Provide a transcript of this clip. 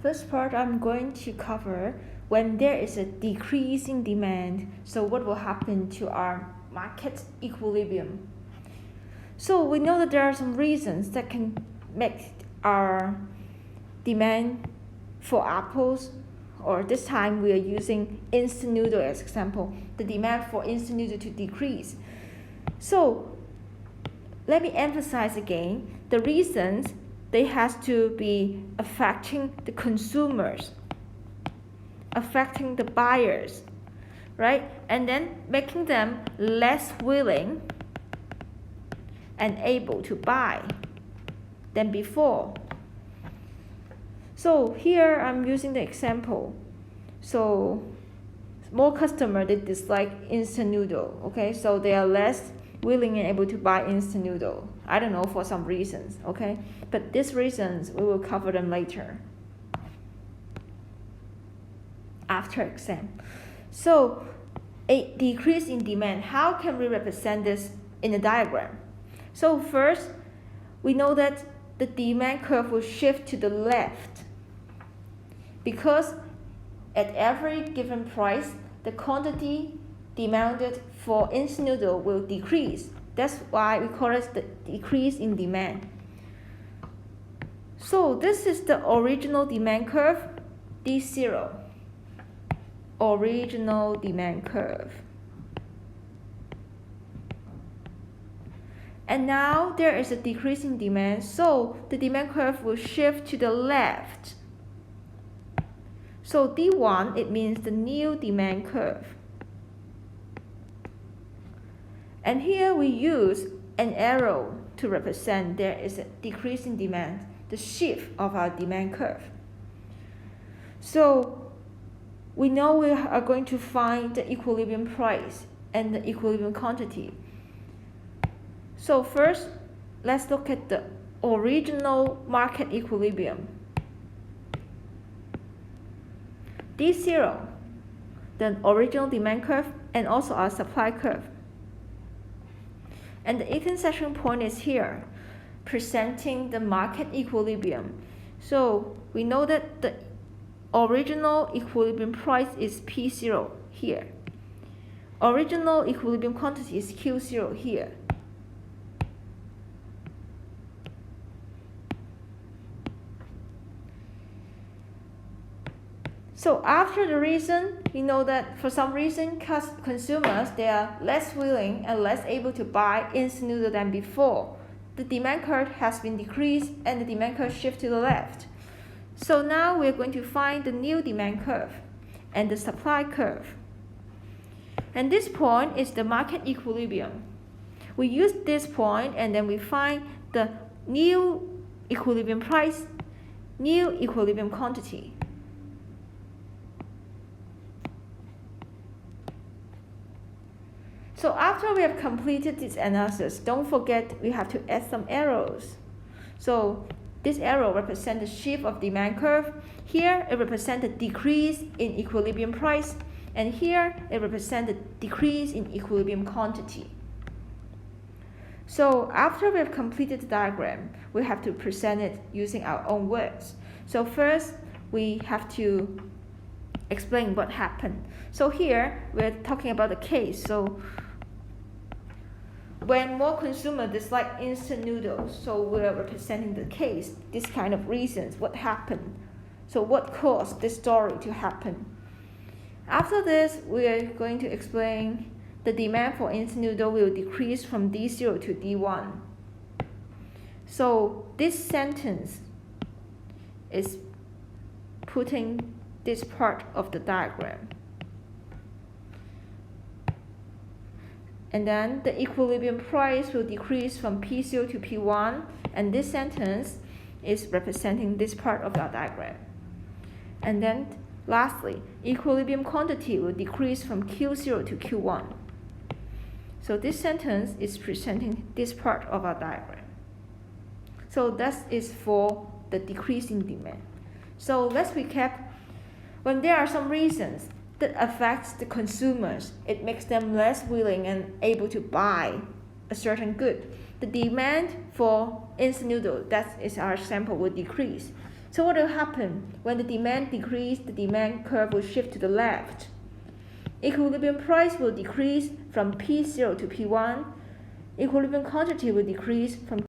First part I'm going to cover when there is a decrease in demand, so what will happen to our market equilibrium. So we know that there are some reasons that can make our demand for apples, or this time we are using instant noodle as example, the demand for instant noodle to decrease. So let me emphasize again, the reasons they have to be affecting the consumers, affecting the buyers, right? And then making them less willing and able to buy than before. So here I'm using the example. So more customers, they dislike instant noodle, okay? So they are less willing and able to buy instant noodle. I don't know, for some reasons, okay? But these reasons, we will cover them later after exam. So a decrease in demand, how can we represent this in a diagram? So first, we know that the demand curve will shift to the left because at every given price, the quantity demanded for instant noodle will decrease. That's why we call it the decrease in demand. So this is the original demand curve, D0. Original demand curve. And now there is a decrease in demand, so the demand curve will shift to the left. So D1, it means the new demand curve. And here we use an arrow to represent there is a decrease in demand, the shift of our demand curve. So we know we are going to find the equilibrium price and the equilibrium quantity. So first, let's look at the original market equilibrium. D0, the original demand curve, and also our supply curve. And the intersection point is here, presenting the market equilibrium. So we know that the original equilibrium price is P0 here. Original equilibrium quantity is Q0 here. So after the reason, we know that for some reason, consumers, they are less willing and less able to buy instant noodle than before. The demand curve has been decreased and the demand curve shift to the left. So now we're going to find the new demand curve and the supply curve. And this point is the market equilibrium. We use this point and then we find the new equilibrium price, new equilibrium quantity. So after we have completed this analysis, don't forget we have to add some arrows. So this arrow represents the shift of demand curve. Here it represents the decrease in equilibrium price. And here it represents the decrease in equilibrium quantity. So after we have completed the diagram, we have to present it using our own words. So first, we have to explain what happened. So here we're talking about the case. So when more consumers dislike instant noodles, so we're representing the case, this kind of reasons, what happened. So what caused this story to happen? After this, we are going to explain the demand for instant noodle will decrease from D0 to D1. So this sentence is putting this part of the diagram. And then the equilibrium price will decrease from P0 to P1, and this sentence is representing this part of our diagram. And then lastly, equilibrium quantity will decrease from Q0 to Q1. So this sentence is presenting this part of our diagram. So that is for the decrease in demand. So let's recap. When there are some reasons that affects the consumers, it makes them less willing and able to buy a certain good. The demand for instant noodle, that is our example, will decrease. So what will happen? When the demand decreases, the demand curve will shift to the left. Equilibrium price will decrease from P0 to P1. Equilibrium quantity will decrease from